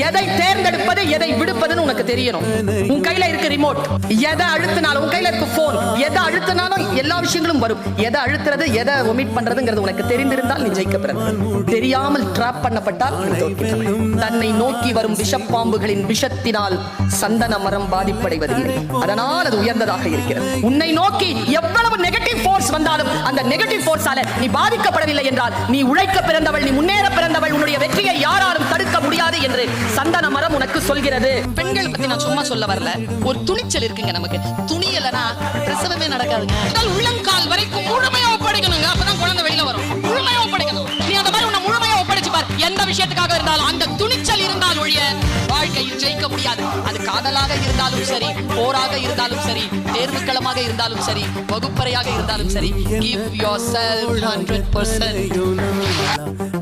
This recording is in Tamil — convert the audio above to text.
எதை தேர்ந்தெடுப்பது எதை விடுப்பதுன்னு உனக்கு தெரியணும். உன் கையில இருக்கு ரிமோட், எதை அழுத்தினாலும் உன் கையில இருக்கு போன், எதை அழுத்தினாலும் எல்லா விஷயங்களும் வரும். எதை அழுத்துறது எதை ஒமிட் பண்றதுங்கிறது உனக்கு தெரிந்திருந்தால் நீ ஜெயிக்க பிறகு. தெரியாமல் டிராப் பண்ணப்பட்டால் தன்னை நோக்கி வரும் விஷப்பாம்புகளின் விஷத்தினால் சந்தன மரம் பாதிப்படைவதில்லை. அதனால் அது உயர்ந்ததாக இருக்கிறது. உன்னை நோக்கி எவ்வளவு நெகட்டிவ் ஃபோர்ஸ் வந்தாலும் அந்த நெகட்டிவ் ஃபோர்ஸால நீ பாதிக்கப்படவில்லை என்றால் நீ உழைக்க பிறந்தவள், நீ முன்னேற பிறந்தவள், உன்னுடைய வெற்றியை யாராலும் தடுக்க முடியாது என்று சந்தன மரம் உனக்கு சொல்கிறது. பெண்கள் பத்தி நான் சும்மா சொல்ல வரல, ஒரு துணிச்சல் இருக்குங்க நமக்கு. துணியலனா பிரசவமே நடக்காதுங்க. உள்ளங்கால் வரைக்கும் முழுமையா ஒப்படைக்கணுங்க, அப்பதான் குழந்தை வெளியில வரும். முழுமையா ஒப்படைக்கணும். நீ அந்த மாதிரி உன்னை முழுமையா ஒப்படைச்சு பார். எந்த விஷயத்துக்காக இருந்தாலும் அந்த துணிச்சல் இருந்தால் ஒழிய வாழ்க்கையில் ஜெயிக்க முடியாது. அது காதலாக இருந்தாலும் சரி, போராக இருந்தாலும் சரி, தேர்வுக்களமாக இருந்தாலும் சரி, வகுப்பறையாக இருந்தாலும் சரி, give yourself 100%.